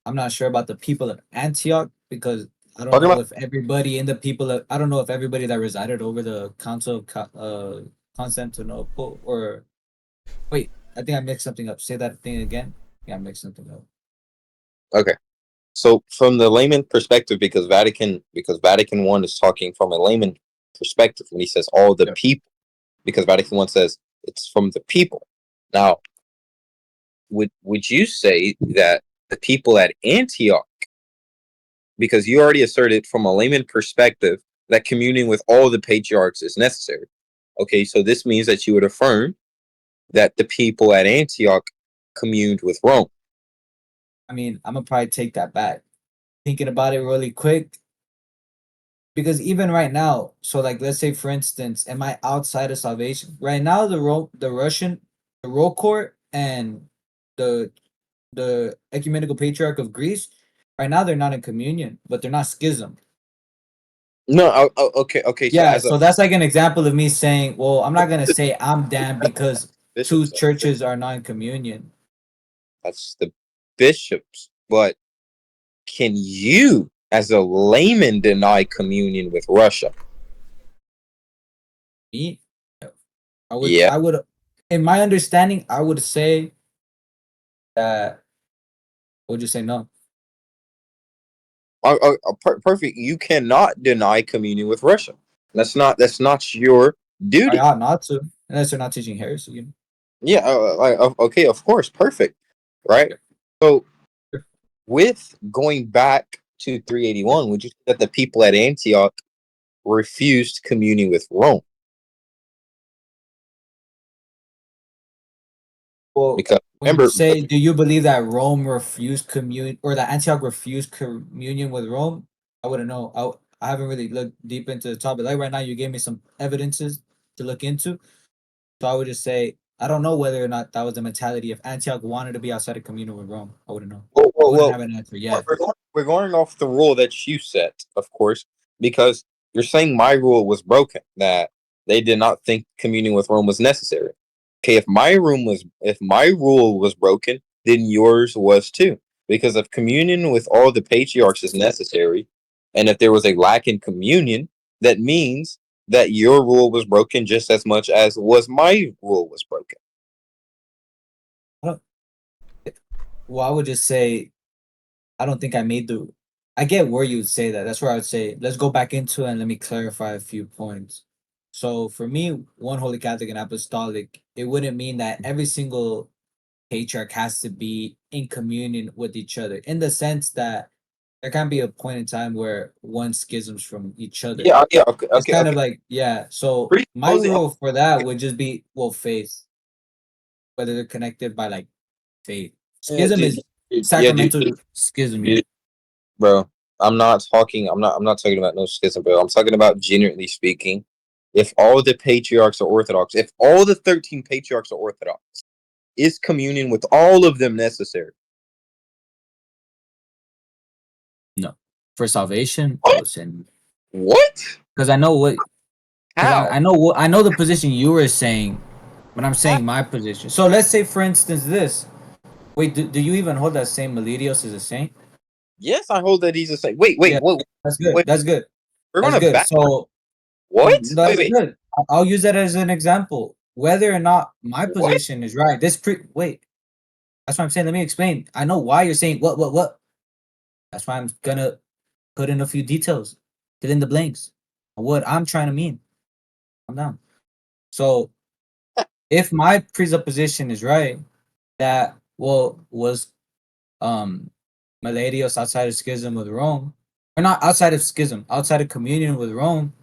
I'm not sure about the people of Antioch because I don't Talking know about if everybody in the people of, I don't know if everybody that resided over the Council of Constantinople or wait, I think I mixed something up. Say that thing again. Yeah, I mixed something up. okay. So from the layman perspective, because Vatican I is talking from a layman perspective when he says all the Yeah. people, because Vatican I says it's from the people. Now, would you say that the people at Antioch, because you already asserted from a layman perspective that communing with all the patriarchs is necessary. Okay, so this means that you would affirm that the people at Antioch communed with Rome. I mean, I'm gonna probably take that back. Thinking about it really quick, because even right now, so like let's say for instance, am I outside of salvation? Right now, the Russian, the roll court and the the ecumenical patriarch of Greece, right now they're not in communion, but they're not schism. No, okay. So Yeah, as a so that's like an example of me saying, well, I'm not gonna say I'm damned because bishop two said, churches are not in communion. that's the bishops. But can you, as a layman, deny communion with Russia? Me, Yeah. I would, in my understanding, I would say that. Would you say no? Perfect. You cannot deny communion with Russia. That's not your I duty. ought not to, unless they're not teaching heresy. Yeah. Okay. Of course. Perfect. Right. Yeah. So with going back to 381, would you say that the people at Antioch refused communion with Rome? Well, Because when you remember, say, do you believe that Rome refused communion or that Antioch refused communion with Rome? I wouldn't know. I haven't really looked deep into the topic. Like right now, you gave me some evidences to look into. So I would just say, I don't know whether or not that was the mentality if Antioch wanted to be outside of communion with Rome. I wouldn't know. I wouldn't well, have an answer yet. we're going off the rule that you set, of course, because you're saying my rule was broken, that they did not think communion with Rome was necessary. Okay, if my rule was broken, then yours was too. Because if communion with all the patriarchs is necessary, and if there was a lack in communion, that means that your rule was broken just as much as was my rule was broken. I don't, well, I would just say, I don't think I made the. I get where you would say that. That's where I would say, let's go back into it and let me clarify a few points. So for me, one Holy Catholic and Apostolic, it wouldn't mean that every single patriarch has to be in communion with each other, in the sense that there can be a point in time where one schisms from each other. Yeah, It's kind of okay. like, yeah. So my Presupposing, rule for that would just be, well, faith, whether they're connected by like faith. Schism is yeah, sacramental schism, yeah. dude, bro. I'm not talking about no schism, bro. I'm talking about generally speaking. If all the patriarchs are Orthodox, if all the 13 patriarchs are Orthodox, is communion with all of them necessary? No. For salvation, I What? would say What? because I know what because How? I know the position you were saying, but I'm How? saying my position. So let's say for instance this. Wait, do you even hold that same Melitios as a saint? Yes, I hold that he's the same. Yeah, that's good. Wait. That's good. We're That's gonna good. back. So What? that's good. I'll use that as an example. Whether or not my What? position is right. Wait. That's what I'm saying. Let me explain. I know why you're saying what. That's why I'm gonna put in a few details, fill in the blanks. What I'm trying to mean. Calm down. So if my presupposition is right, that was um Meladios outside of schism with Rome, or not outside of schism, outside of communion with Rome,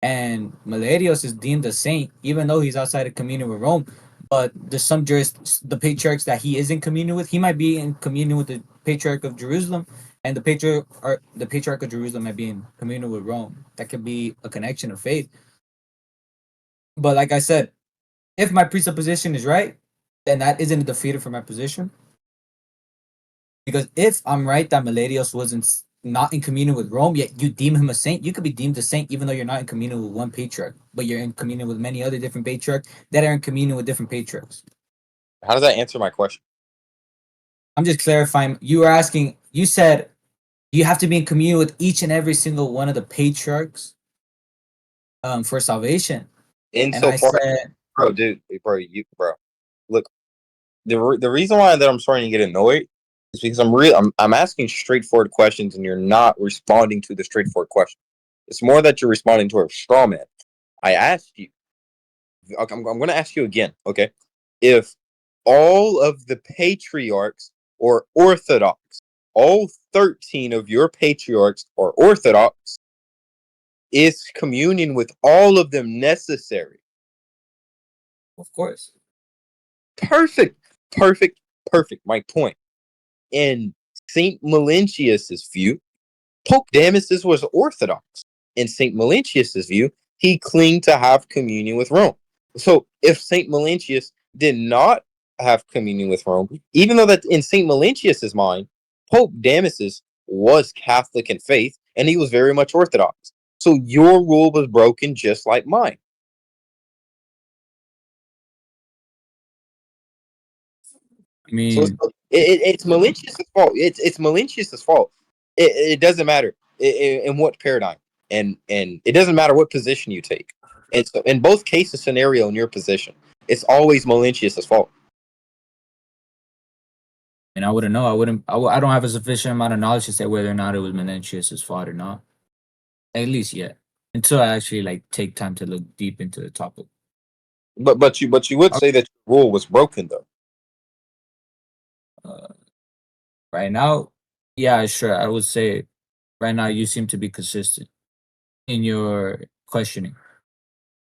and Meladios is deemed a saint, even though he's outside of communion with Rome. But there's some the patriarchs that he is in communion with. He might be in communion with the patriarch of Jerusalem, and the patriarch of Jerusalem might be in communion with Rome. That could be a connection of faith. But like I said, if my presupposition is right, then that isn't a defeater for my position. Because if I'm right that Meladios wasn't not in communion with Rome, yet you deem him a saint, you could be deemed a saint even though you're not in communion with one patriarch, but you're in communion with many other different patriarchs that are in communion with different patriarchs. How does that answer my question? I'm just clarifying. You were asking. You said you have to be in communion with each and every single one of the patriarchs for salvation. And I Insofar, said, bro, dude, bro. Look, the reason why that I'm starting to get annoyed is because I'm asking straightforward questions and you're not responding to the straightforward question. It's more that you're responding to a straw man. I asked you. Okay, I'm going to ask you again. Okay, if all of the patriarchs or Orthodox, all 13 of your patriarchs or Orthodox, is communion with all of them necessary? of course. Perfect, perfect, perfect. My point. In Saint Melentius's view, Pope Damasus was Orthodox. In Saint Melentius's view, he claimed to have communion with Rome. So if Saint Melentius did not have communion with Rome, even though that in Saint Melentius's mind, Pope Damasus was Catholic in faith and he was very much Orthodox. So your rule was broken just like mine. I So mean, it's Melentius's fault. It's Melentius's fault. It doesn't matter in what paradigm, and it doesn't matter what position you take. It's in both cases scenario in your position. It's always Melentius's fault. and I wouldn't know. I wouldn't. I don't have a sufficient amount of knowledge to say whether or not it was Mencius's fault or not. At least yet, until I actually like take time to look deep into the topic. But you would say that your rule was broken though. Uh, right now, yeah, sure. I would say right now you seem to be consistent in your questioning.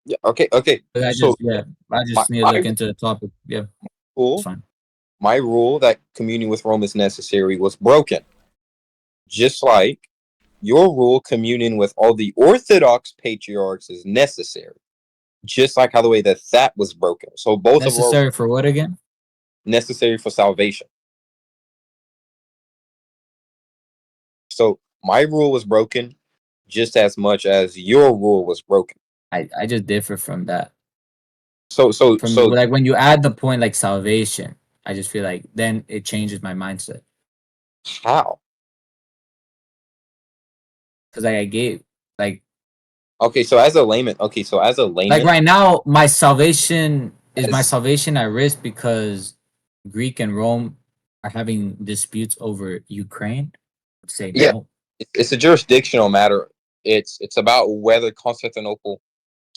Yeah. Okay. But So I my just need to my look into the topic. Yeah, it's rule fine. my rule that communion with Rome is necessary was broken. Just like your rule, communion with all the Orthodox patriarchs is necessary. Just like how the way that was broken. So both of our Necessary for what again? necessary for salvation. So my rule was broken just as much as your rule was broken. I just differ from that. So so From so like when you add the point like salvation, I just feel like then it changes my mindset how? because like I gave like Okay, so as a layman, right now my as salvation at risk because Greek and Rome are having disputes over Ukraine. I'd say yeah, no. it's a jurisdictional matter. It's about whether Constantinople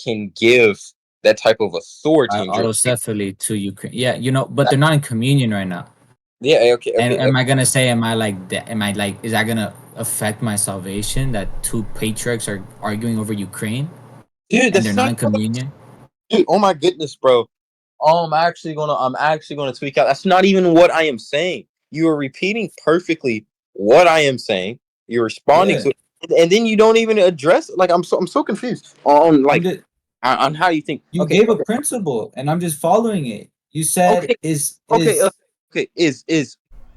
can give that type of authority and jurisdiction. Autocephaly to Ukraine. Yeah, but they're not in communion right now. Yeah, okay, And okay. am I gonna say, am I like, is that gonna affect my salvation that two patriarchs are arguing over Ukraine Dude, and they're that's not not in communion? dude, oh my goodness, bro. Oh, I'm actually gonna tweak out. That's not even what I am saying. You are repeating perfectly what I am saying. You're responding Yeah, to it, and then you don't even address it. Like I'm so confused on I'm like just. on how you think. You Okay, gave a okay, principle, and I'm just following it. You said okay, okay, okay.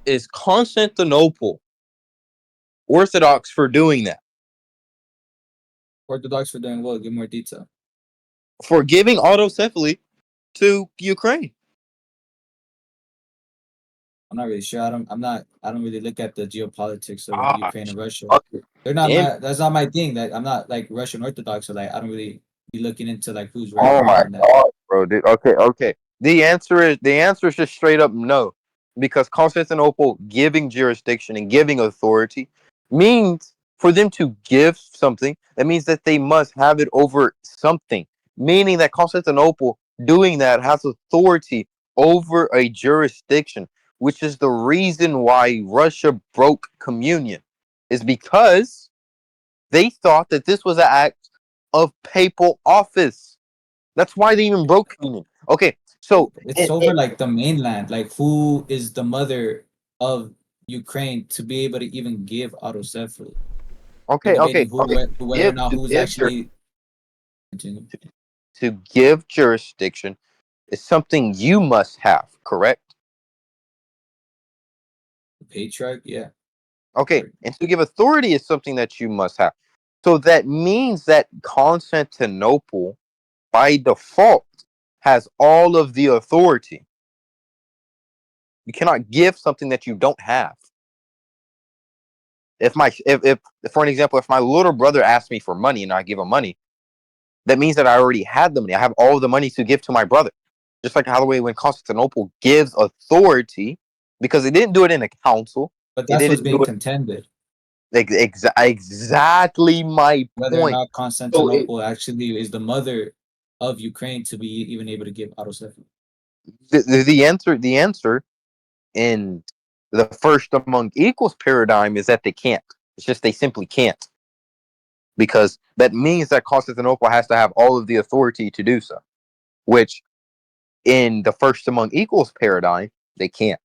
Is Constantinople Orthodox for doing that? Orthodox for doing what? Give more detail. For giving autocephaly to Ukraine? I'm not really sure. I'm not. I don't really look at the geopolitics of Ukraine Gosh, and Russia. okay, They're not damn. my. That's not my thing. That I'm not like Russian Orthodox, so like I don't really be looking into like who's right or Oh wrong my on that. god, bro, dude. Okay. The answer is just straight up no, because Constantinople giving jurisdiction and giving authority means for them to give something. That means that they must have it over something. Meaning that Constantinople doing that has authority over a jurisdiction, which is the reason why Russia broke communion, is because they thought that this was an act of papal office. That's why they even broke communion. Okay, so It's over like the mainland. Like who is the mother of Ukraine to be able to even give autocephaly? You're okay, okay, debating okay. whether or Give not to who's give jur- actually. Continue. to give jurisdiction is something you must have, correct? The patriarch, yeah. Okay, Or and to give authority is something that you must have. So that means that Constantinople, by default, has all of the authority. You cannot give something that you don't have. If for an example, if my little brother asks me for money and I give him money, that means that I already had the money. I have all the money to give to my brother. Just like how the way when Constantinople gives authority, because it didn't do it in a council. But It that's what's didn't do being it contended. exactly my Whether or point. not So Constantinople actually is the mother of Ukraine to be even able to give autocephaly. the answer in the first among equals paradigm is that they can't. It's just they simply can't, because that means that Constantinople has to have all of the authority to do so, which in the first among equals paradigm they can't.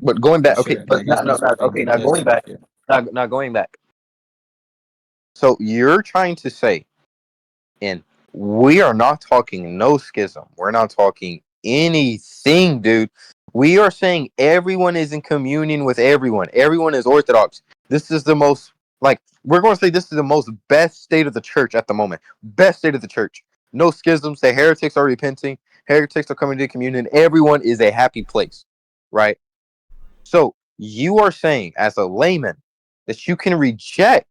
But going For back, okay, sure. And I but guess that's what's being okay, now going contested. back, Yeah. now going back. So you're trying to say, and we are not talking no schism. We're not talking anything, dude. We are saying everyone is in communion with everyone. Everyone is Orthodox. This is the most, like, we're going to say this is the most best state of the church at the moment. Best state of the church. No schisms. The heretics are repenting. Heretics are coming to communion. Everyone is a happy place, right? So you are saying, as a layman, that you can reject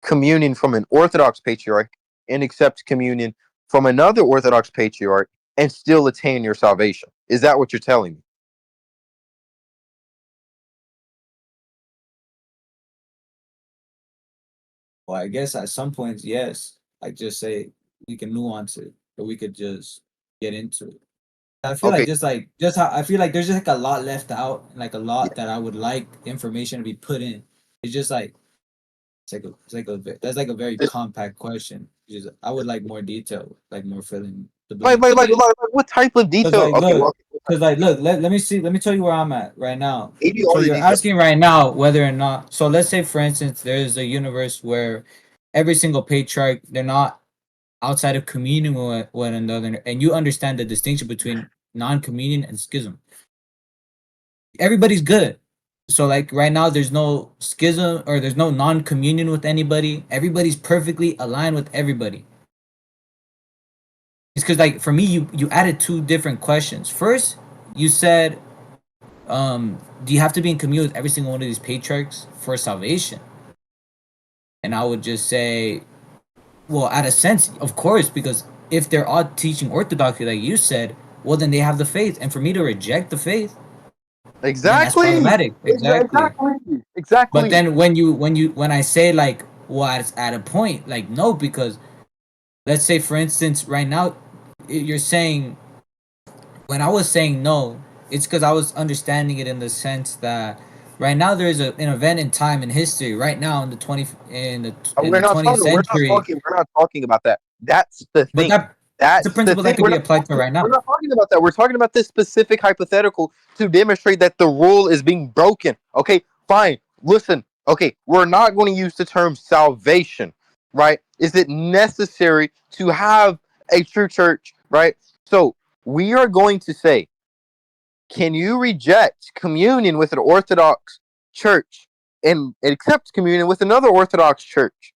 communion from an Orthodox patriarch and accept communion from another Orthodox patriarch and still attain your salvation. Is that what you're telling me? Well, I guess at some points, yes. I just say we can nuance it, or we could just get into it. I feel Okay. just how I feel like there's just like a lot left out, and like a Yeah. lot that I would like information to be put in. It's just like that's like a very compact question. Just I would like more detail, like more filling the Like, blanks. what type of Cause detail? like Okay, look, well, cause like look, let me see, let me tell you where I'm at right now. maybe all So the you're details. asking right now whether or not. So let's say for instance, there's a universe where every single patriarch they're not outside of communion with one another, and you understand the distinction between non-communion and schism. Everybody's good. So like right now, there's no schism or there's no non-communion with anybody. Everybody's perfectly aligned with everybody. It's because like for me, you added two different questions. First, you said, do you have to be in communion with every single one of these patriarchs for salvation? And I would just say, well, at a sense, of course, because if they're all teaching orthodoxy, like you said, well, then they have the faith. And for me to reject the faith, then that's Exactly. problematic. Exactly. Exactly. But Exactly. then when I say like, well, at a point, like no, because let's say for instance, right now, you're saying when I was saying no, it's because I was understanding it in the sense that right now there is an event in time in history. Right now in the in We're the not 20th talking. We're not century, talking. We're not talking about that. That's the but thing. it's a That's the principle thing. that could be applied to right We're now. not talking about that. We're talking about this specific hypothetical to demonstrate that the rule is being broken. Okay, fine. Listen. Okay, we're not going to use the term salvation, right? Is it necessary to have a true church, right? So we are going to say, can you reject communion with an Orthodox church and accept communion with another Orthodox church?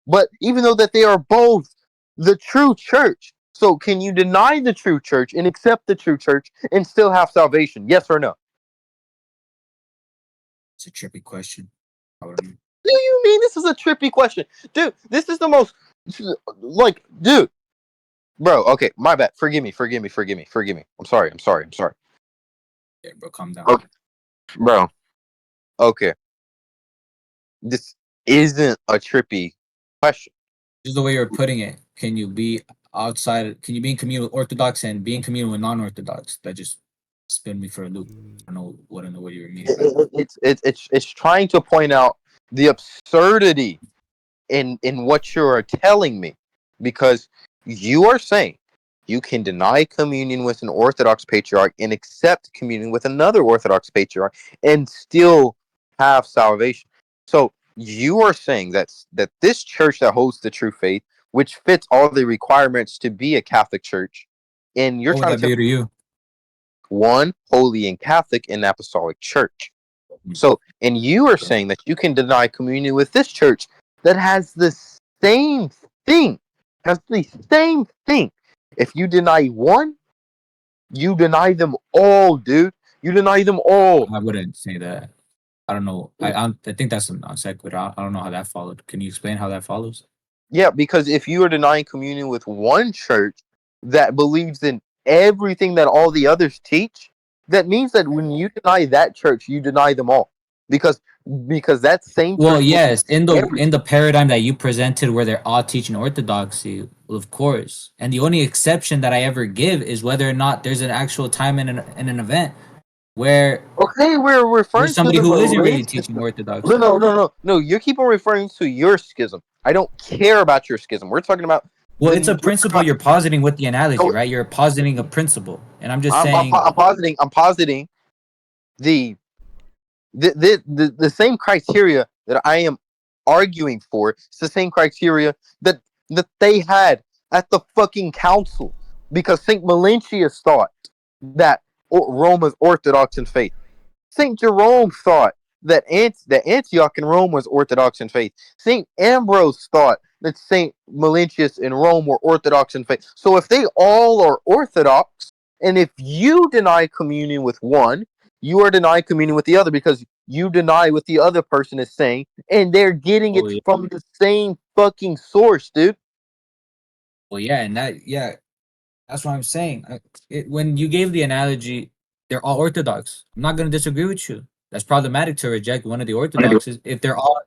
But even though that they are both the true church, so can you deny the true church and accept the true church and still have salvation? Yes or no? It's a trippy question. I don't know. Do you mean this is a trippy question? Dude, this is the most, like, dude, bro, okay, my bad. Forgive me, forgive me, forgive me, forgive me. I'm sorry, I'm sorry, I'm sorry. Yeah, bro, calm down. Okay, bro, okay. This isn't a trippy question. Just the way you're putting it. Can you be outside? Can you be in communion with Orthodox and be in communion with non-Orthodox? That just spin me for a loop. I don't know what you were meaning by that. It's trying to point out the absurdity in what you're telling me, because you are saying you can deny communion with an Orthodox patriarch and accept communion with another Orthodox patriarch and still have salvation. So you are saying that this church that holds the true faith, which fits all the requirements to be a Catholic church, and you're What would trying to that tell be to you? one holy and Catholic and apostolic church. Mm, So, and you are okay. saying that you can deny communion with this church that has the same thing, has the same thing. If you deny one, You deny them all, dude. You deny them all. I wouldn't say that. I don't know. I think that's a non sequitur. I don't know how that followed. Can you explain how that follows? Yeah, because if you are denying communion with one church that believes in everything that all the others teach, that means that when you deny that church, you deny them all. Because that same Well, church believes yes, in the everything. paradigm that you presented, where they're all teaching orthodoxy, of course. And the only exception that I ever give is whether or not there's an actual time in an event where Okay, we're there's referring to somebody the who isn't really Malay teaching schism. No, orthodoxy. no, no, no, no. You keep on referring to your schism. I don't care about your schism. We're talking about Well, it's a we're talking principle about you're positing with the analogy, no, right? You're positing a principle, and I'm just I'm, I'm, saying, I'm positing the the same criteria that I am arguing for. It's the same criteria that they had at the fucking council, because Saint Melentius thought that Rome was orthodox in faith. Saint Jerome thought that Antioch in Rome was orthodox in faith. Saint Ambrose thought that Saint Melentius in Rome were orthodox in faith. So if they all are orthodox, and if you deny communion with one, you are denying communion with the other, because you deny what the other person is saying, and they're getting oh it yeah, from the same fucking source, dude. well yeah, and that's what I'm saying. When you gave the analogy, they're all orthodox. I'm not going to disagree with you. That's problematic to reject one of the orthodoxes if they're all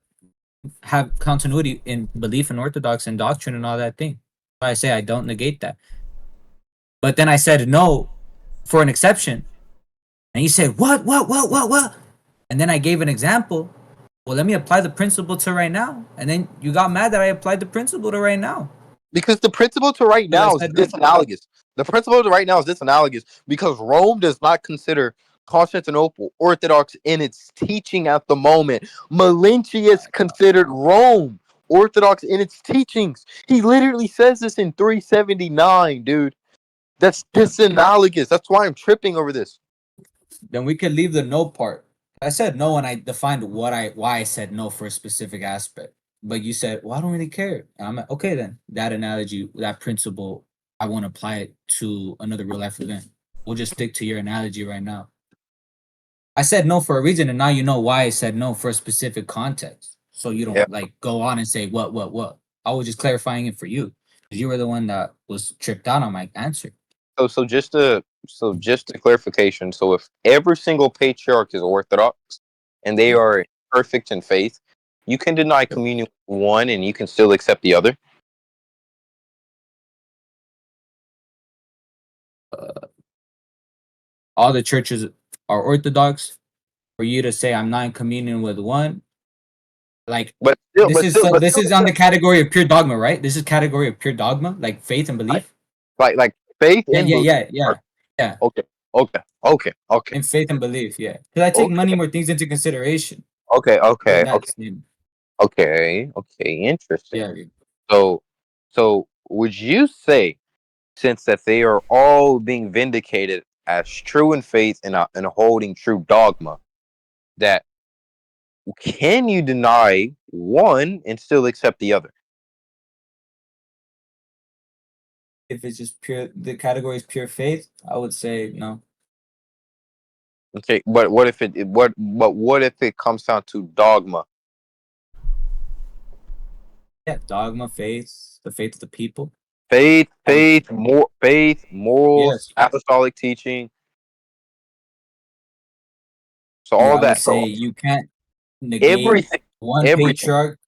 have continuity in belief in orthodox and doctrine and all that thing. I say I don't negate that. But then I said no for an exception. And he said, what? And then I gave an example. Well, let me apply the principle to right now. And then you got mad that I applied the principle to right now. Because the principle to right Because I now is said no. disanalogous. The principle to right now is disanalogous because Rome does not consider Constantinople orthodox in its teaching at the moment. Melentius considered Rome orthodox in its teachings. He literally says this in 379, dude. That's disanalogous. That's why I'm tripping over this. Then we could leave the no part. I said no and I defined why I said no for a specific aspect. But you said, well, I don't really care. And I'm like, okay then. That analogy, that principle, I won't apply it to another real life event. We'll just stick to your analogy right now. I said no for a reason, and now you know why I said no for a specific context. So you Yeah. don't like go on and say what. I was just clarifying it for you because you were the one that was tripped out on my answer. So just a clarification. So if every single patriarch is orthodox and they Yeah. are perfect in faith, you can deny communion with one and you can still accept the other. Uh, all the churches are orthodox. For you to say I'm not in communion with one, like But still, this but is still, so but this still, is on the category of pure dogma, right? This is category of pure dogma, like faith and like, belief. like faith Yeah, and yeah, belief. yeah, Are, yeah, yeah. okay, okay, okay, okay, In faith and belief, yeah. Because I take many okay, more things into consideration okay, within okay, that okay, same. okay. Interesting. Yeah, So, so would you say, since that they are all being vindicated as true in faith and holding true dogma, that can you deny one and still accept the other? if it's just pure, the category is pure faith, I would say no. Okay, but what if it comes down to dogma? Yeah, dogma, faith, the faith of the people. Faith, I would, morals, yes, apostolic teaching, so you. all I would that. say So you can't negate everything, one everything. patriarch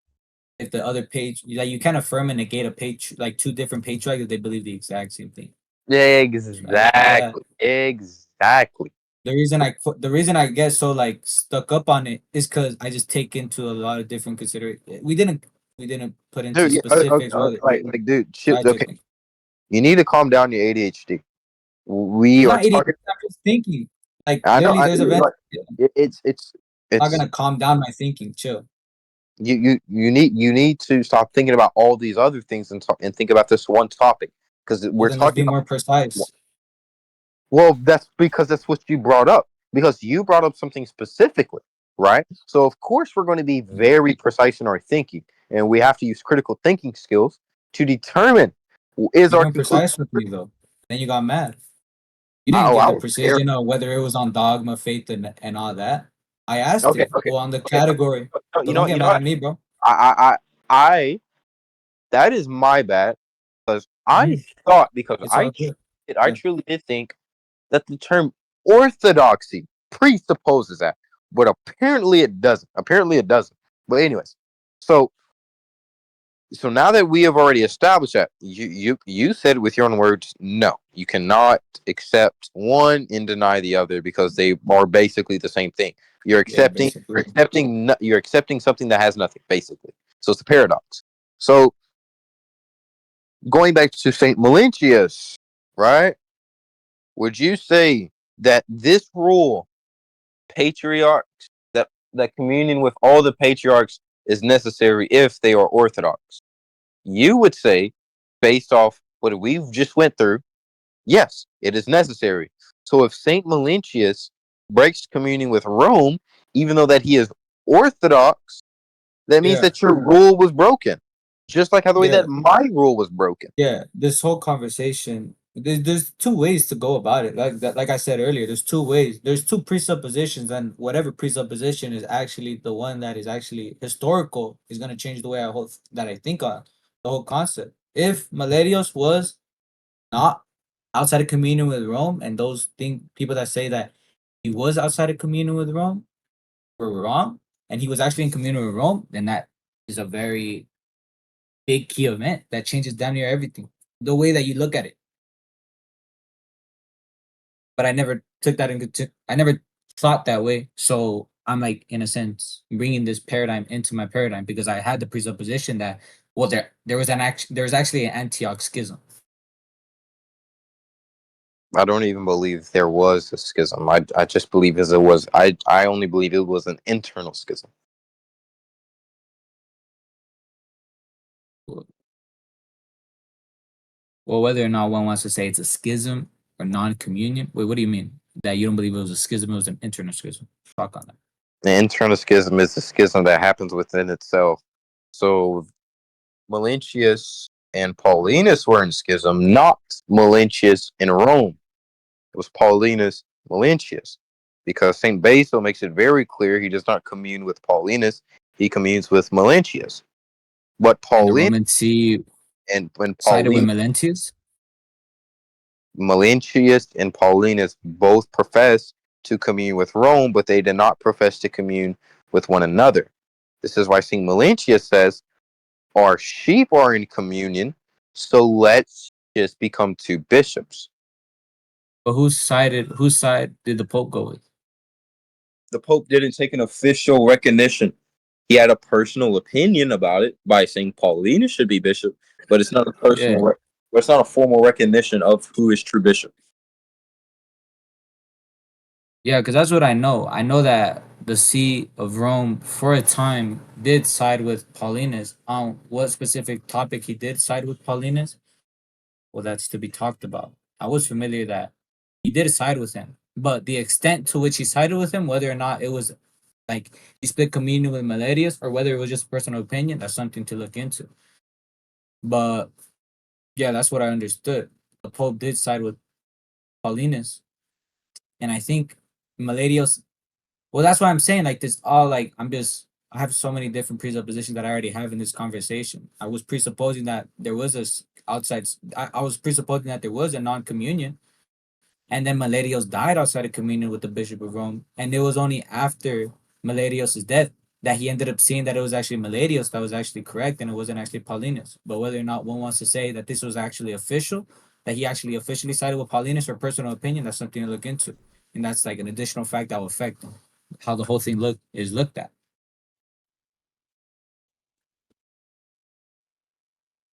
if the other page, like you can't affirm and negate a page, like two different patriarchs if they believe the exact same thing. I just say that. Exactly, exactly. The reason I get so like stuck up on it is because I just take into a lot of different consideration. We didn't put into Dude, yeah, specifics whether dude, what I shit. took Okay, in. you need to calm down your ADHD. We It's are not idiot. talking. I'm just thinking. Like I know. literally, there's events. Like, I'm not it's gonna calm down my thinking. Chill. you need to stop thinking about all these other things and think about this one topic, because Well, we're then let's talking be about. more precise. Well, that's because that's what you brought up. Because you brought up something specifically, right? So of course we're going to be Yeah. very precise in our thinking, and we have to use critical thinking skills to determine is You our weren't conclusion. precise with me though. Then you got mad. You didn't I give the was there. precision of whether it was on dogma, faith, and all that. I asked Okay, you. okay, Well, on the okay. category. So You know don't what? get You know mad what? at me, bro. I, I that is my bad because I Mhm. thought because It's all good. I Yeah. truly did think that the term orthodoxy presupposes that, but apparently it doesn't. Apparently it doesn't. But anyways, so now that we have already established that, you said with your own words, no, you cannot accept one and deny the other because they are basically the same thing. Yeah, basically. You're accepting something that has nothing, basically. So it's a paradox. So going back to Saint Melentius, right? Would you say that this rule, patriarchs, that communion with all the patriarchs is necessary if they are Orthodox? You would say, based off what we've just went through, yes, it is necessary. So if Saint Melentius breaks communion with Rome, even though that he is Orthodox, that means Yeah. that your rule was broken, just like how the way that Yeah. my rule was broken. Yeah. This whole conversation, there's two ways to go about it. Like that, like I said earlier, there's two ways. There's two presuppositions, and whatever presupposition is actually the one that is actually historical is gonna change the way I think on the whole concept. If Malerios was not outside of communion with Rome, and those people that say that he was outside of communion with Rome were wrong, and he was actually in communion with Rome, then that is a very big key event that changes damn near everything. The way that you look at it. But I never took that into. I never thought that way. So I'm like, in a sense, bringing this paradigm into my paradigm because I had the presupposition that well, there was actually an Antioch schism. I don't even believe there was a schism. I just believe as it was. I only believe it was an internal schism. Well, whether or not one wants to say it's a schism or non-communion. Wait, what do you mean? That you don't believe it was a schism? It was an internal schism. Talk on that. The internal schism is a schism that happens within itself. So Melentius and Paulinus were in schism, not Melentius in Rome. It was Paulinus Melentius. Because St. Basil makes it very clear he does not commune with Paulinus, he communes with Melentius. But And the Paulinus Roman see and when sided with Paulinus, Melentius. Melentius and Paulinus both profess to commune with Rome, but they did not profess to commune with one another. This is why St. Melentius says, our sheep are in communion, so let's just become two bishops. But whose side did the Pope go with? The Pope didn't take an official recognition. He had a personal opinion about it by saying Paulinus should be bishop, but it's not a Yeah. it's not a formal recognition of who is true bishop. Yeah, because that's what I know. I know that the See of Rome for a time did side with Paulinus. On what specific topic he did side with Paulinus? Well, that's to be talked about. I was familiar that he did side with him, but the extent to which he sided with him, whether or not it was like he split communion with Meletius or whether it was just personal opinion, that's something to look into. But yeah, that's what I understood. The Pope did side with Paulinus, and I think Meletius. Well, that's why I'm saying like this. All like I have so many different presuppositions that I already have in this conversation. I was presupposing that there was outside. I was presupposing that there was a non-communion, and then Meletios died outside of communion with the Bishop of Rome, and it was only after Meletios' death that he ended up seeing that it was actually Meletios that was actually correct, and it wasn't actually Paulinus. But whether or not one wants to say that this was actually official, that he actually officially sided with Paulinus or personal opinion, that's something to look into, and that's like an additional fact that will affect how the whole thing looked at.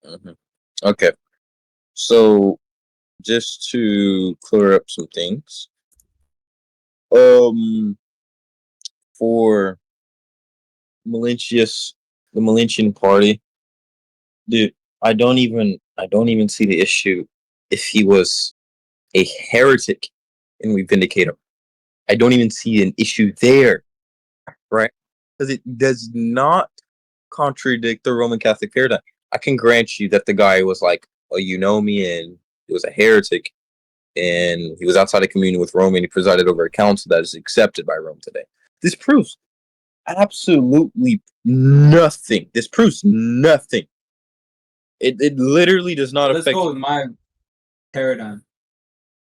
Mhm. Okay, so just to clear up some things, um, for Melentius, the Melentian party, dude, I don't even see the issue if he was a heretic and we vindicate him. I don't even see an issue there, right? Because it does not contradict the Roman Catholic paradigm. I can grant you that the guy was like a eunomian, he was a heretic, and he was outside of communion with Rome, and he presided over a council that is accepted by Rome today. This proves absolutely nothing. This proves nothing. It literally does not Let's affect. go with my paradigm.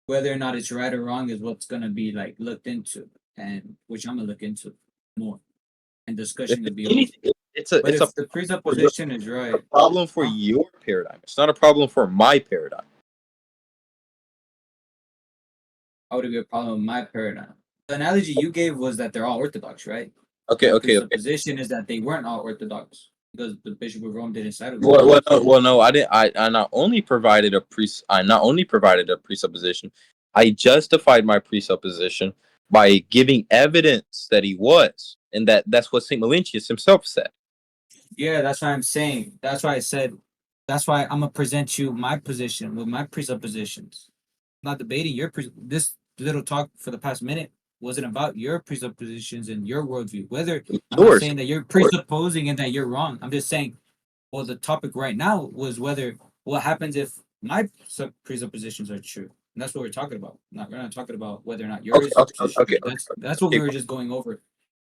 Whether or not it's right or wrong is what's gonna be like looked into, and which I'm gonna look into more, and discussion to be over. It's But a if the presupposition is right, problem for huh? your paradigm. It's not a problem for my paradigm. How would it be a problem with my paradigm? The analogy you gave was that they're all Orthodox, right? Okay, The okay, okay. presupposition is that they weren't all Orthodox because the Bishop of Rome didn't side with them. No, I didn't. I not only provided I not only provided a presupposition, I justified my presupposition by giving evidence that he was, and that's what Saint Melentius himself said. Yeah, that's why I'm saying. That's why I said. That's why I'm gonna present you my position with my presuppositions. I'm not debating your this little talk for the past minute wasn't about your presuppositions and your worldview. Whether I'm not Yours. saying that you're presupposing and that you're wrong. I'm just saying. Well, the topic right now was whether what happens if my presuppositions are true. And that's what we're talking about. We're not talking about whether or not Okay, yours okay, is okay, true. okay, That's what we okay, were fine. just going over.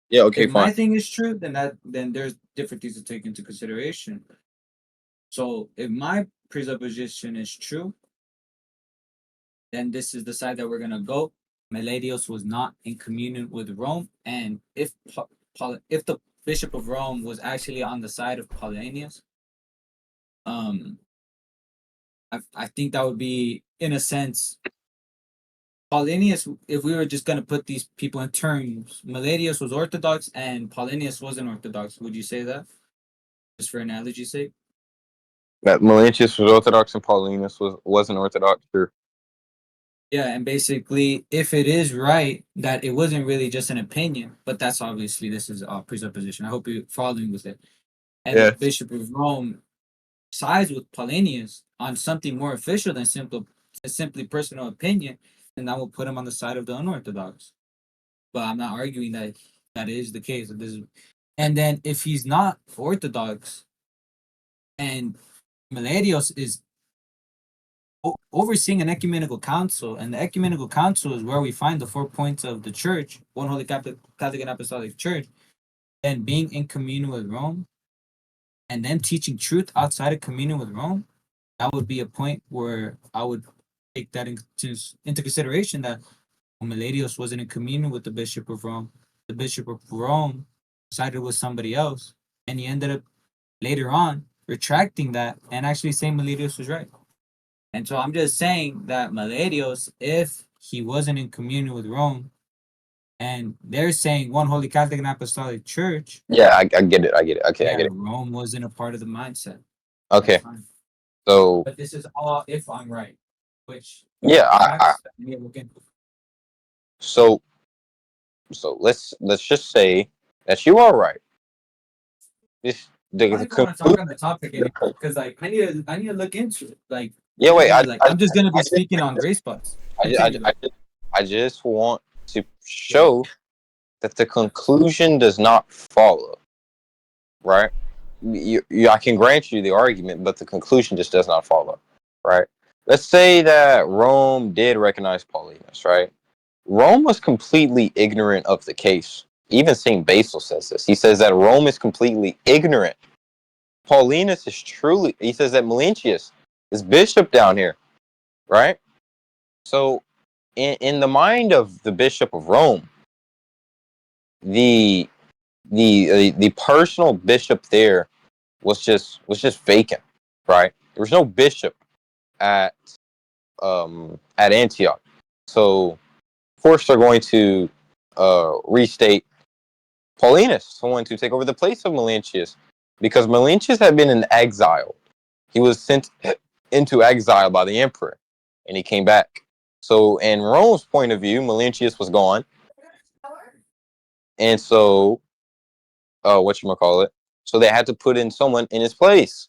Yeah, okay, If fine. my thing is true, then there's different things to take into consideration. So if my presupposition is true, then this is the side that we're gonna go. Meladios was not in communion with Rome, and if the Bishop of Rome was actually on the side of Paulinius, um, I think that would be, in a sense, Paulinius. If we were just gonna put these people in terms, Meladius was Orthodox and Paulinius wasn't Orthodox. Would you say that, just for analogy's sake? That Melentius was Orthodox and Paulinus wasn't Orthodox. Sure. Yeah, and basically, if it is right that it wasn't really just an opinion, but that's obviously this is a presupposition. I hope you're following with it. And the Yeah. Bishop of Rome sides with Paulinius on something more official than simply personal opinion, then that will put him on the side of the unorthodox. But I'm not arguing that that is the case. And then if he's not orthodox and Meladios is overseeing an ecumenical council, and the ecumenical council is where we find the 4 points of the church, one holy Catholic and Apostolic Church, and being in communion with Rome, and then teaching truth outside of communion with Rome, that would be a point where I would take that into consideration that Meladios wasn't in communion with the Bishop of Rome. The Bishop of Rome sided with somebody else, and he ended up later on retracting that and actually saying Meladios was right. And so I'm just saying that Meladios, if he wasn't in communion with Rome, and they're saying one holy Catholic and Apostolic Church, Yeah, I get it. I get it. Okay, I yeah, get it. Rome wasn't a part of the mindset. That's Okay, fine. so But this is all if I'm right, which yeah, facts that we look into. so let's just say that you are right. This I don't the even want to talk conclusion. on the topic anymore because like I need to look into it. Like Yeah, wait. I'm just gonna be speaking on gray spots. Continue though. I just want to show that the conclusion does not follow. Right? I can grant you the argument, but the conclusion just does not follow. Right? Let's say that Rome did recognize Paulinus. Right? Rome was completely ignorant of the case. Even Saint Basil says this. He says that Rome is completely ignorant. Paulinus is truly. He says that Melentius is bishop down here. Right? So, in the mind of the Bishop of Rome, the the personal bishop there was just vacant, right? There was no bishop at at Antioch, so of course they're going to restate Paulinus, someone to take over the place of Melentius, because Melentius had been in exile. He was sent into exile by the emperor, and he came back. So, in Rome's point of view, Melentius was gone, and so whatchamacallit. So they had to put in someone in his place.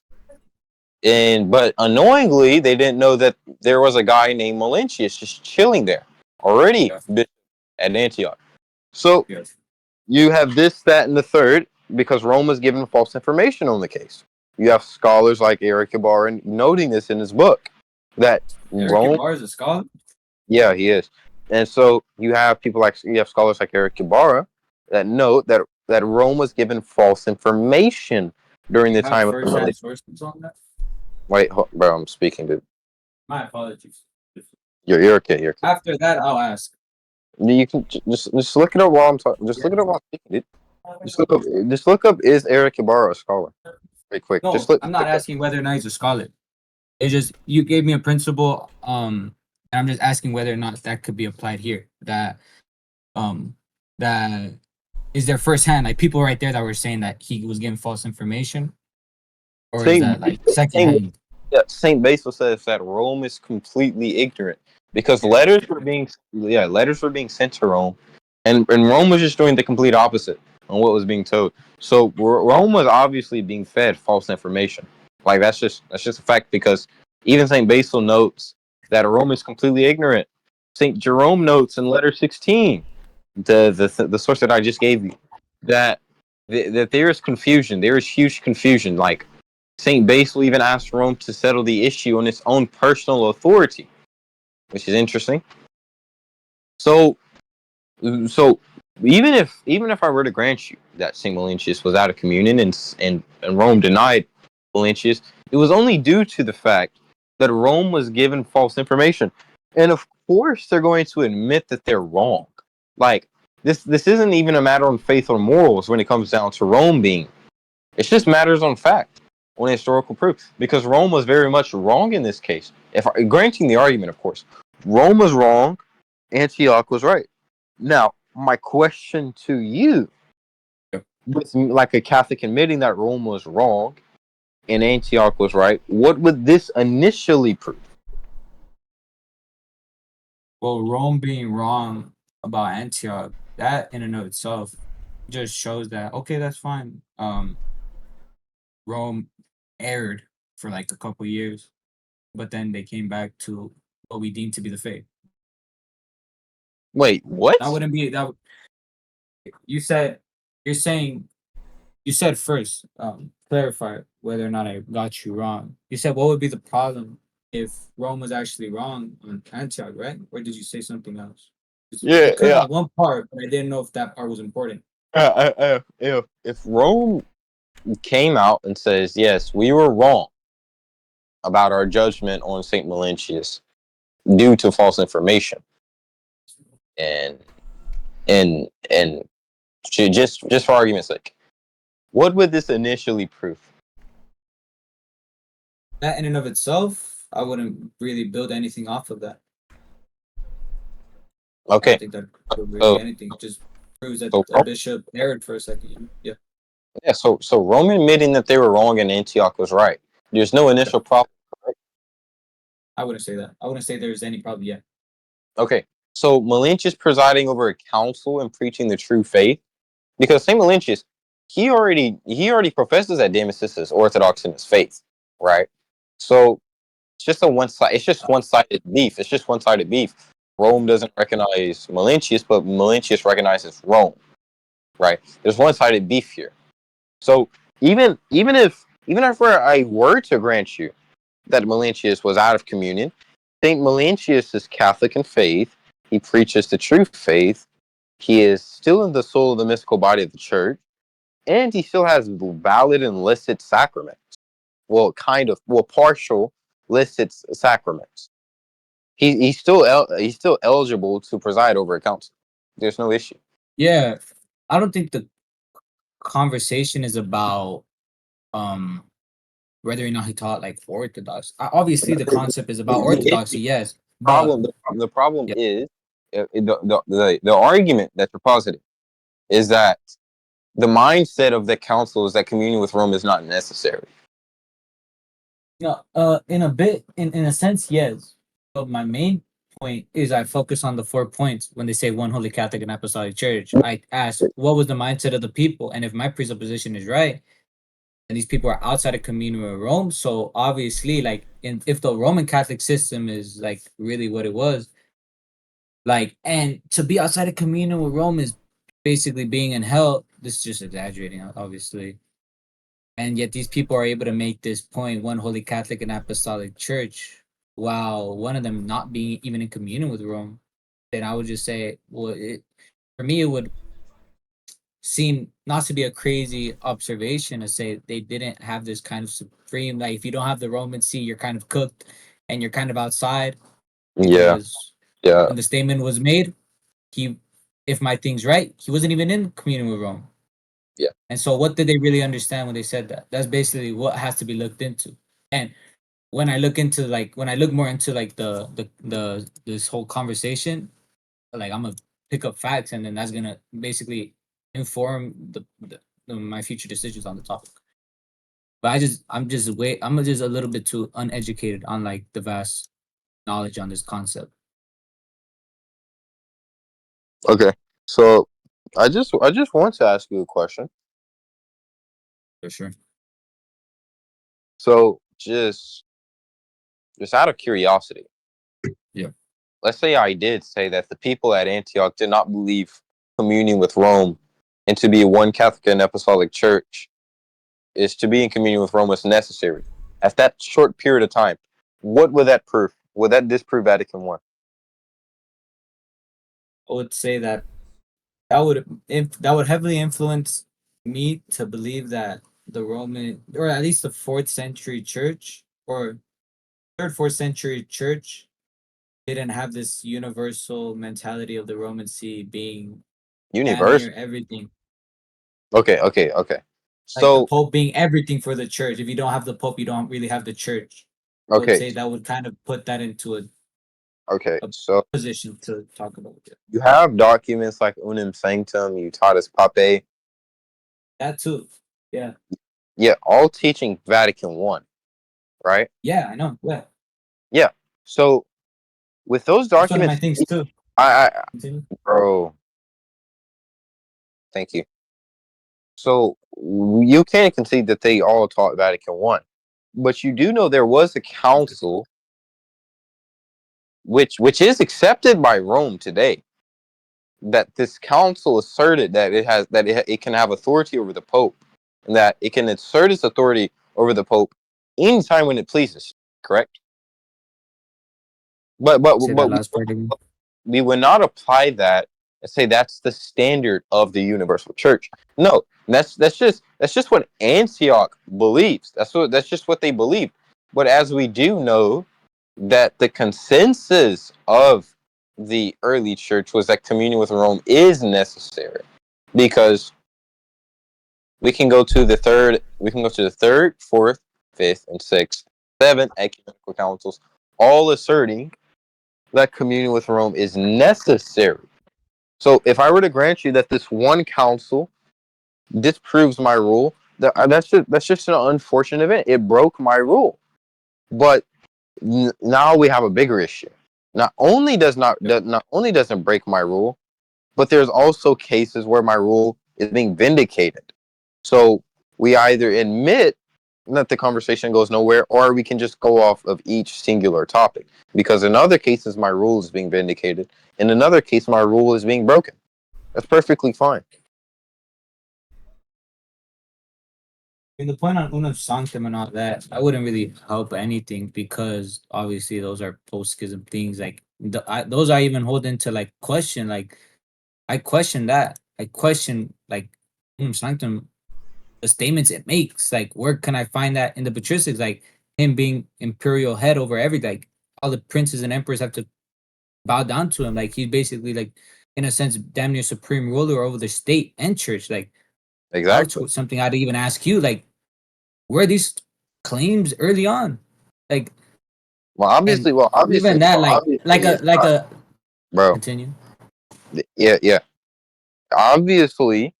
But unknowingly, they didn't know that there was a guy named Melentius just chilling there already Yes. at Antioch. So Yes. you have this, that, and the third because Rome was given false information on the case. You have scholars like Eric Ibarra noting this in his book that Eric Rome, Ibarra is a scholar. Yeah, he is. And so you have people like you have scholars like Eric Ibarra that note that Rome was given false information during You the have time of the first-hand Millennium. sources on that? Wait, bro, I'm speaking, dude. My apologies. You're okay. You're okay. After that, I'll ask. You can just look it up while I'm talking. Just look it up while I'm speaking, dude. Just look up. Is Eric Ibarra a scholar? Very quick. Just No, look. I'm not asking whether or not he's a scholar. It's just you gave me a principle, and I'm just asking whether or not that could be applied here. Um, that is there firsthand, like people right there that were saying that he was giving false information, or is Saint that like Saint secondhand? Yeah, Saint Basil says that Rome is completely ignorant because Yeah. letters were being sent to Rome, and Rome was just doing the complete opposite on what was being told. So Rome was obviously being fed false information. Like that's just a fact because even Saint Basil notes that Rome is completely ignorant. Saint Jerome notes in letter 16, the source that I just gave you, that that there is confusion. There is huge confusion. Like Saint Basil even asked Rome to settle the issue on its own personal authority, which is interesting. So, so even if I were to grant you that Saint Melentius was out of communion and Rome denied Melentius, it was only due to the fact that Rome was given false information, and of course they're going to admit that they're wrong. Like this isn't even a matter on faith or morals when it comes down to Rome being. It's just matters on fact, on historical proof, because Rome was very much wrong in this case. If granting the argument, of course, Rome was wrong, Antioch was right. Now, my question to you, with like a Catholic admitting that Rome was wrong and Antioch was right, what would this initially prove? Well, Rome being wrong about Antioch, that in and of itself just shows that okay, that's fine. Rome erred for like a couple years, but then they came back to what we deem to be the faith. Wait, what? That wouldn't be that. You said you're saying you said first. Clarify whether or not I got you wrong. You said what would be the problem if Rome was actually wrong on Antioch, right? Or did you say something else? 'Cause Yeah, you cut yeah. out one part, but I didn't know if that part was important. If Rome came out and says, yes, we were wrong about our judgment on Saint Melentius due to false information, and and just for argument's sake, what would this initially prove? That in and of itself, I wouldn't really build anything off of that. I don't Okay, think that would really be so anything. It just proves that so a bishop erred for a second. Yeah. yeah, so Rome admitting that they were wrong and Antioch was right. There's no Yeah. initial problem. I wouldn't say that. I wouldn't say there's any problem yet. Okay, so Melentius presiding over a council and preaching the true faith, because Saint Melentius, he already professes that Damascus is Orthodox in his faith, right? So it's just one-sided beef. It's just one-sided beef. Rome doesn't recognize Melentius, but Melentius recognizes Rome, right? There's one-sided beef here. So even if I were to grant you that Melentius was out of communion, Saint Melentius is Catholic in faith. He preaches the true faith. He is still in the soul of the mystical body of the church, and he still has valid and licit sacraments. Well, partial licit sacraments. He's still eligible to preside over a council. There's no issue. Yeah. I don't think the conversation is about um whether or not he taught like Orthodox. Obviously, the concept is about orthodoxy, yes, but The problem yeah, is the argument that you're positing is that the mindset of the council is that communion with Rome is not necessary. no, in a bit, in a sense, yes. But my main point is I focus on the 4 points when they say one holy Catholic and Apostolic Church. I ask what was the mindset of the people, and if my presupposition is right, and these people are outside of communion with Rome, so obviously, like, if the Roman Catholic system is like really what it was, like, and to be outside of communion with Rome is basically being in hell. This is just exaggerating, obviously. And yet these people are able to make this point, one holy Catholic and Apostolic Church. while one of them not being even in communion with Rome, then I would just say, well, for me, it would seem not to be a crazy observation to say they didn't have this kind of supreme, like if you don't have the Roman See, you're kind of cooked and you're kind of outside, Yeah, because yeah, when the statement was made, he, if my thing's right, he wasn't even in communion with Rome. yeah. And so what did they really understand when they said that? That's basically what has to be looked into. And when I look into, like, when I look more into like the this whole conversation, like I'm gonna pick up facts, and then that's gonna basically inform my future decisions on the topic. But I'm just a little bit too uneducated on like the vast knowledge on this concept. Okay, so I just want to ask you a question. For sure. So just out of curiosity, Yeah. let's say I did say that the people at Antioch did not believe communion with Rome, and to be one Catholic and Apostolic Church is to be in communion with Rome was necessary. At that short period of time, what would that prove? Would that disprove Vatican One? I would say that that would heavily influence me to believe that the Roman, or at least the fourth century church, or third, fourth century church, didn't have this universal mentality of the Roman See being damn Universe. near everything. Okay, okay, okay. Like the So Pope being everything for the church. If you don't have the Pope, you don't really have the church. I would okay, say that would kind of put that into okay. a So position to talk about it. you have documents like Unum Sanctum, Mutatis Papae, That too. Yeah. yeah, all teaching Vatican One, right? Yeah, I know. Yeah. Yeah. So with those That's one of my documents, things too. I Continue. bro, thank you. So you can't concede that they all taught Vatican One, but you do know there was a council which is accepted by Rome today. That this council asserted that it can have authority over the Pope, and that it can assert its authority over the Pope anytime when it pleases. Correct? But but Say that but last part again. we would not apply that and say that's the standard of the universal church. No, that's just what Antioch believes. That's just what they believe. But as we do know that the consensus of the early church was that communion with Rome is necessary, because we can go to the third, fourth, fifth, and sixth, seventh ecumenical councils, all asserting that communion with Rome is necessary. So if I were to grant you that this one council disproves my rule, that's just an unfortunate event. It broke my rule. But now we have a bigger issue. Not only doesn't break my rule, but there's also cases where my rule is being vindicated. So we either admit that the conversation goes nowhere, or we can just go off of each singular topic. Because in other cases, my rule is being vindicated. In another case, my rule is being broken. That's perfectly fine. I mean, the point on Unum Sanctum and all that, I wouldn't really help anything, because obviously those are post schism things. Like those I even hold into like question. Like I question that. I question like Unum Sanctum, the statements it makes. Like where can I find that in the patristics? Like him being imperial head over everything. Like all the princes and emperors have to bow down to him. Like he's basically like, in a sense, damn near supreme ruler over the state and church. Like that's Exactly. something I'd even ask you. Like where are these claims early on? Like, Well, and obviously, even that, it's like not, a bro. continue. Yeah, yeah. Obviously,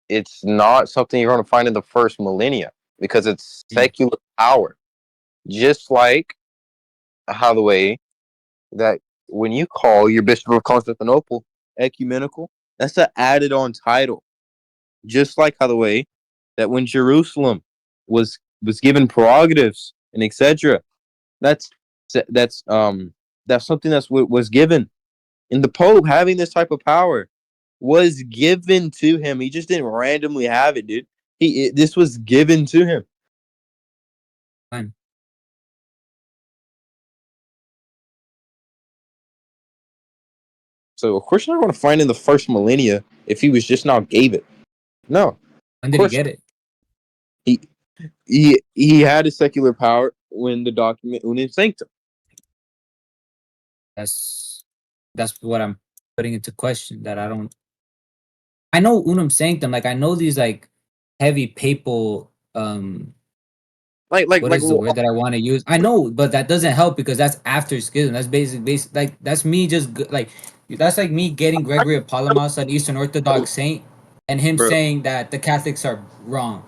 it's not something you're going to find in the first millennia because it's Mm, secular power. Just like how the way that when you call your Bishop of Constantinople ecumenical, that's an added on title. Just like how the way that when Jerusalem was given prerogatives and etc. That's that's um that's something that's what was given. And the Pope having this type of power was given to him. He just didn't randomly have it, dude. This was given to him. fine. So of course you're not going to find in the first millennia if he was just now gave it. No, of When did he course get it? he he had a secular power when the document Unum Sanctum. That's that's what I'm putting into question. That I don't. I know unum sanctum. Like I know these like heavy papal. What Like is the word that I want to use? I know, but that doesn't help because that's after schism. That's basic. Like that's me just like that's like me getting Gregory of Palamas, an Eastern bro, Orthodox saint, and him bro, saying that the Catholics are wrong.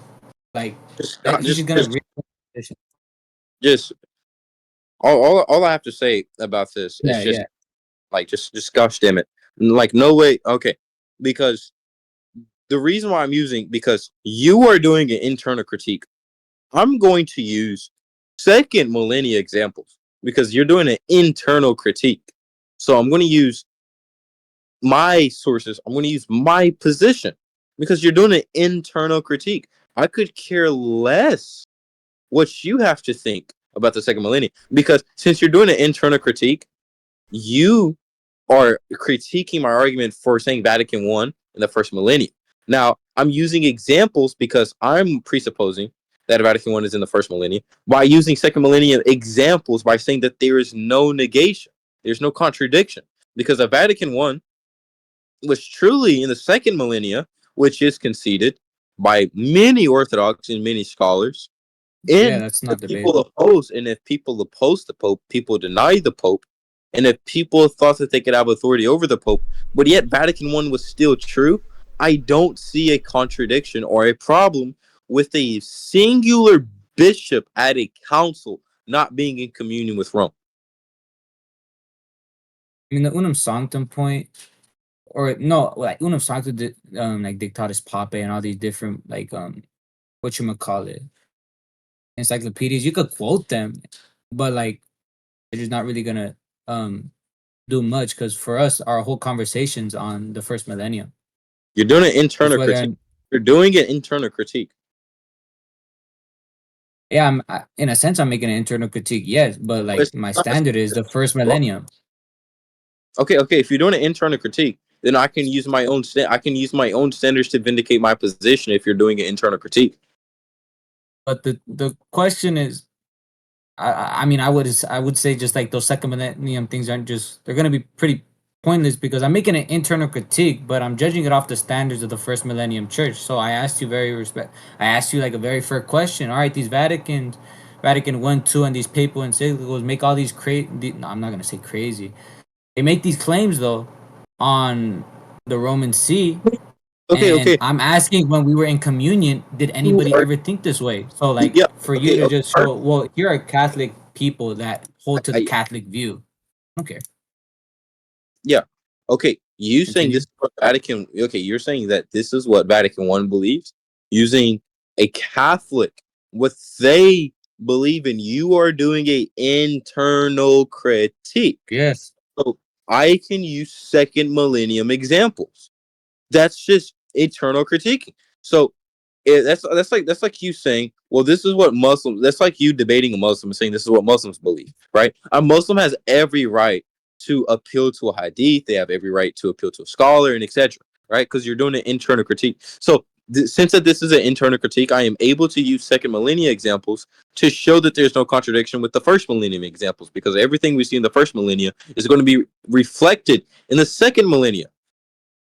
Like just that, he's just gonna. just all I have to say about this is Yeah, just yeah. like just gosh damn it, like no way, okay, because the reason why I'm using because you are doing an internal critique. I'm going to use second millennia examples because you're doing an internal critique. So I'm going to use my sources. I'm going to use my position because you're doing an internal critique. I could care less what you have to think about the second millennium because since you're doing an internal critique, you are critiquing my argument for saying Vatican I in the first millennium. Now, I'm using examples because I'm presupposing that Vatican I is in the first millennium by using second millennium examples by saying that there is no negation, there's no contradiction because the Vatican I was truly in the second millennia, which is conceded by many Orthodox and many scholars. Yeah, And that's if not people debatable. oppose, and if people oppose the Pope, people deny the Pope. And if people thought that they could have authority over the Pope, but yet Vatican I was still true, I don't see a contradiction or a problem with a singular bishop at a council not being in communion with Rome. I mean, the unum sanctum point, or no, like unum sanctum, like Dictatus Papae and all these different like what you call it, encyclopedias. You could quote them, but like they're just not really gonna um do much because for us, our whole conversations on the first millennium. You're doing an It's internal critique. whether You're doing an internal critique. yeah, in a sense I'm making an internal critique, yes, but But like it's my not standard is the first wrong. millennium. Okay. If you're doing an internal critique, then I can use my own I can use my own standards to vindicate my position. If you're doing an internal critique, But the question is, I mean, I would say just like those second millennium things aren't just they're gonna be pretty pointless because I'm making an internal critique, but I'm judging it off the standards of the first millennium church. So I asked you I asked you like a very fair question. All right, these Vatican 1, 2, and these papal encyclicals make all these crazy. No, I'm not gonna say crazy. They make these claims though on the Roman See, and okay. I'm asking when we were in communion, did You anybody are, ever think this way? So like yeah, for you to okay. just show, well, here are Catholic people that hold to the I, Catholic view. I don't care. yeah, okay. You saying this Continue. is what Vatican? Okay, you're saying that this is what Vatican I believes, using a Catholic what they believe in. You are doing a internal critique. Yes. So I can use second millennium examples. That's just eternal critiquing. So that's like you saying, well, this is what Muslims. That's like you debating a Muslim and saying this is what Muslims believe, right? A Muslim has every right to appeal to a hadith. They have every right to appeal to a scholar and etc. Right? Because you're doing an internal critique. So since that this is an internal critique, I am able to use second millennia examples to show that there's no contradiction with the first millennium examples because everything we see in the first millennia is going to be reflected in the second millennia,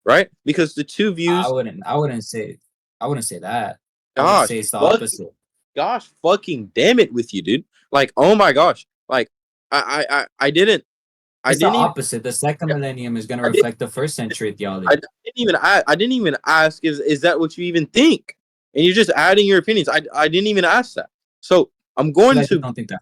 right? Because the two I views, wouldn't. I wouldn't say that. I would gosh, say it's the fucking, opposite. gosh, fucking damn it with you, dude. Like, oh my gosh, like, I It's the didn't even, opposite. The second millennium is going to I didn't, reflect the first century I theology. I didn't even ask, is that what you even think? And you're just adding your opinions. I didn't even ask that. So I'm Because going I just to, don't think that.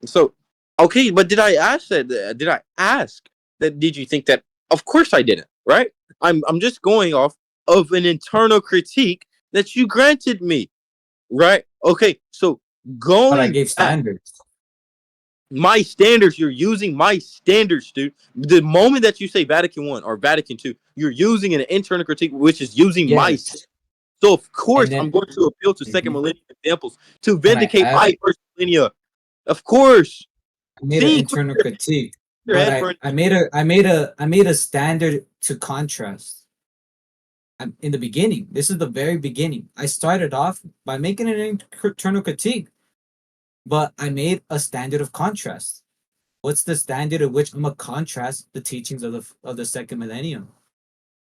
so, okay, but did I ask that? Did I ask that? Did you think that? Of course I didn't, right? I'm just going off of an internal critique that you granted me. Right? Okay, so But I going gave back, standards. my standards, you're using my standards, dude. The moment that you say Vatican I or Vatican II, you're using an internal critique, which is using my. Yes. So, of And course, then I'm going to appeal to second mhm, millennium examples to when I vindicate asked, my first millennia. Of course. I made an See, internal critique. your But head for I made a standard to contrast. In the beginning, this is the very beginning. I started off by making an internal critique, but I made a standard of contrast. What's the standard at which I'm gonna contrast the teachings of the second millennium?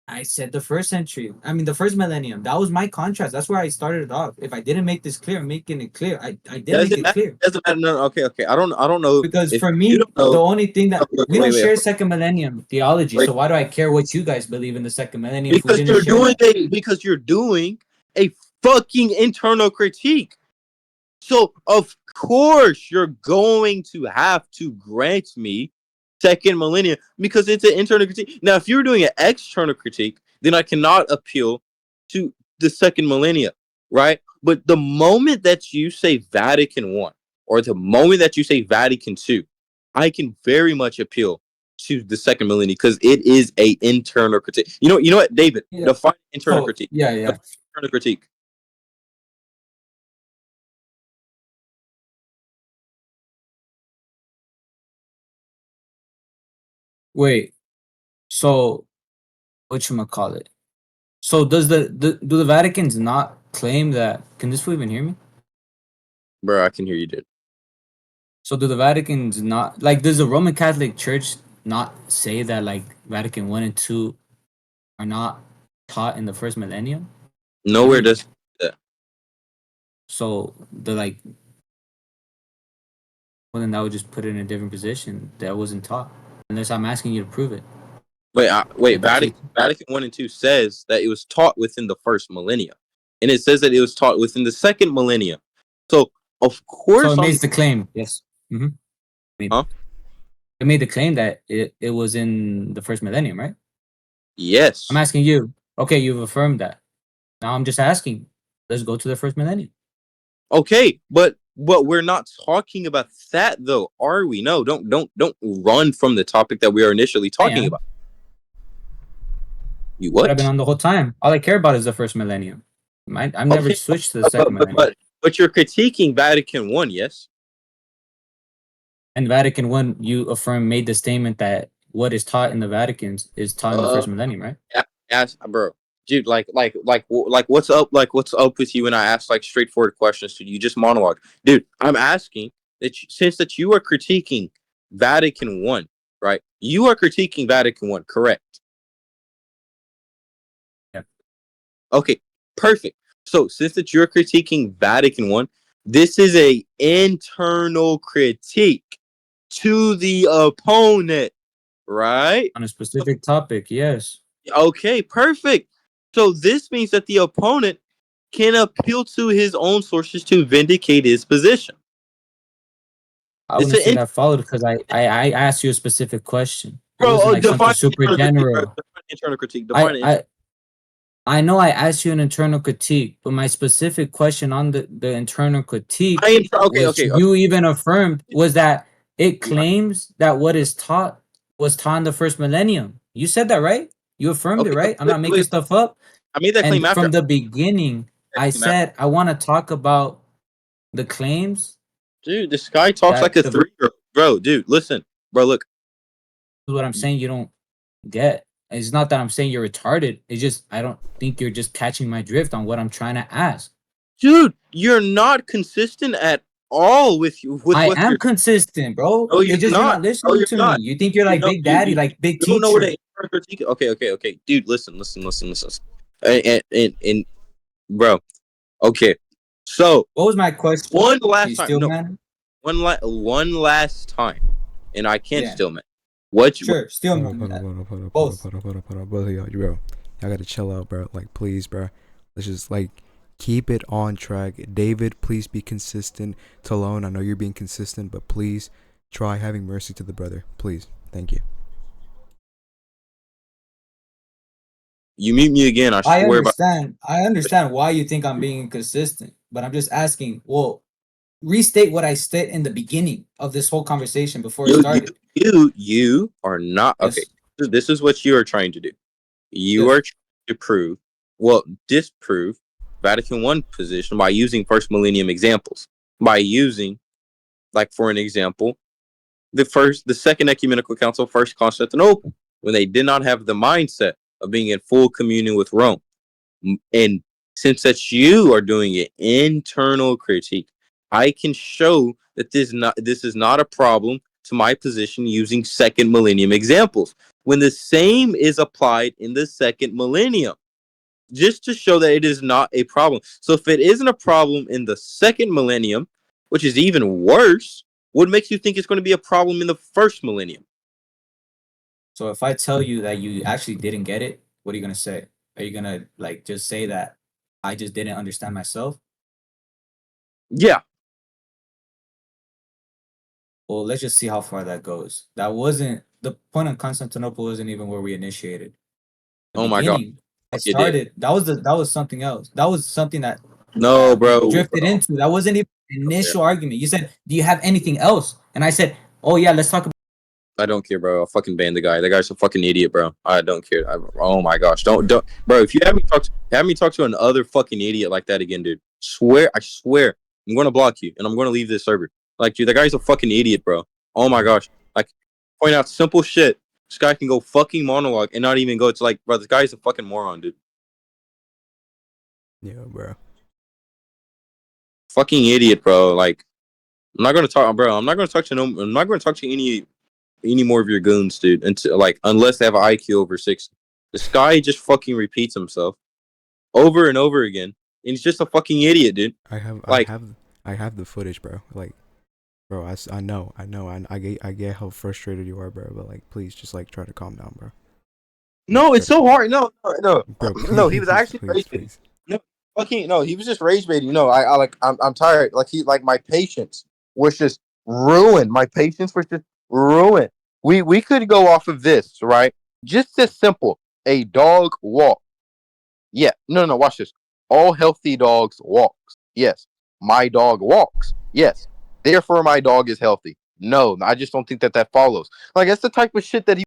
I said the first century. I mean the first millennium. That was my contrast. That's where I started it off. If I didn't make this clear, I'm making it clear. I did does make it it matter? clear. Doesn't matter. No, okay. I don't know Because if for you me, don't know. the only thing that we don't Wait. share second millennium theology. Wait. So why do I care what you guys believe in the second millennium if we Because didn't you're share doing that? a fucking internal critique. So of course you're going to have to grant me second millennium because it's an internal critique. Now, if you're doing an external critique, then I cannot appeal to the second millennium, right? But the moment that you say Vatican I or the moment that you say Vatican II, I can very much appeal to the second millennium because it is a internal critique. You know what, David? Yeah. Define internal So critique. yeah. Define internal critique. Wait. So whatchamacallit? So does do the Vaticans not claim that can this fool even hear me? Bro, I can hear you, dude. So do the Vaticans not like does the Roman Catholic Church not say that like Vatican one and two are not taught in the first millennium? Nowhere does that. So the like well then that would just put it in a different position that wasn't taught. Unless I'm asking you to prove it. Wait. That's Vatican I and II says that it was taught within the first millennium, and it says that it was taught within the second millennium. So of so course, it makes the claim. Yes. Mm-hmm. huh? It made the claim that it was in the first millennium, right? I'm Yes. asking you. Okay, you've affirmed that. Now I'm just asking. Let's go to the first millennium. Okay, but we're not talking about that though, are we? No, don't run from the topic that we are initially I talking am. about. You But I've been what? on the whole time. All I care about is the first millennium. I've never Okay, switched to the but second millennium. but you're critiquing Vatican I, yes? And Vatican One, you affirm made the statement that what is taught in the Vatican's is taught in the Uh, first millennium, right? Ask, bro, dude, what's up? Like, what's up with you? When I ask like straightforward questions to you, just monologue, dude. I'm asking since that you are critiquing Vatican One, right? You are critiquing Vatican One, correct? Yeah. Okay, perfect. So since that you're critiquing Vatican One, this is a internal critique to the opponent, right? On a specific topic, yes. Okay, perfect. So this means that the opponent can appeal to his own sources to vindicate his position. I It's wouldn't an say that followed because I asked you a specific question. It bro. wasn't like something Define super internal critique. Bro. general. Define internal critique. I Define it. I I know I asked you an internal critique, but my specific question on the internal critique which Okay. you even affirmed was that it claims that what is taught was taught in the first millennium. You said that, right? You affirmed it, Okay. right? I'm not making stuff up. I made that claim And after. from the beginning, I said I want to talk about the claims Dude, this guy talks that like a the 3-year-old. Bro, dude, listen. Bro, look. what I'm saying you don't get. It's not that I'm saying you're retarded. It's just I don't think you're just catching my drift on what I'm trying to ask. Dude, you're not consistent at all with I what am you're. consistent, bro. No, you're It's just you're not. not No, listening you're to me. not. You think you're You like know, Big Daddy, like big you don't know what teacher. a critique. Okay. Dude, listen. And bro. Okay. So What was my question? one You last time. still No, man? one last time. And I can't Yeah. still man. What you Sure, still Hold up, man. Both Both. of y'all, bro. Y'all gotta chill out, bro. Like, please, bro. Let's just like keep it on track. David, please be consistent. Talone, I know you're being consistent, but please try having mercy to the brother. Please, thank you. You meet me again, I I swear by understand. I understand why you think I'm being inconsistent, but I'm just asking. Well, restate what I said in the beginning of this whole conversation before it you started. you are not okay. Yes. This is what you are trying to do. You Yes. are trying to disprove Vatican I position by using first millennium examples. By using, like for an example, the Second Ecumenical Council, First Constantinople, when they did not have the mindset of being in full communion with Rome. And since that you are doing an internal critique, I can show that this is not a problem to my position using second millennium examples when the same is applied in the second millennium, just to show that it is not a problem. So if it isn't a problem in the second millennium, which is even worse, what makes you think it's going to be a problem in the first millennium? So if I tell you that you actually didn't get it, what are you gonna say? Are you gonna like just say that I just didn't understand myself? Yeah. Well, let's just see how far that goes. That wasn't the point of Constantinople. Wasn't even where we initiated. The Oh my God. beginning, I You did. started. That was something else. That was something that No, we bro. drifted into. That wasn't even the initial argument. You said, "Do you have anything else?" And I said, "Oh yeah, let's talk about." I don't care, bro. I'll fucking ban the guy. That guy's a fucking idiot, bro. I don't care. Oh my gosh. Don't, bro. If you have me talk to another fucking idiot like that again, dude. I swear, I'm gonna block you and I'm gonna leave this server. Like, dude, that guy's a fucking idiot, bro. Oh my gosh. Like, point out simple shit. This guy can go fucking monologue and not even go to like, bro. This guy's a fucking moron, dude. Yeah, bro. Fucking idiot, bro. Like, I'm not gonna talk, bro. I'm not gonna talk to any more of your goons, dude. Until like, unless they have an IQ over 60. This guy just fucking repeats himself over and over again, and he's just a fucking idiot, dude. I Like, have the footage, bro. Like, bro, I know, I get how frustrated you are, bro. But like, please, just like try to calm down, bro. no, it's so hard. No, Bro, please, no. He was actually rage baiting. No, fucking no. He was just rage baiting. No, I'm tired. Like my patience was just ruined. My patience was just ruined. We could go off of this, right? Just as simple. A dog walk. Yeah. No. Watch this. All healthy dogs walks. Yes. My dog walks. Yes. Therefore, my dog is healthy. No, I just don't think that follows. Like, that's the type of shit that he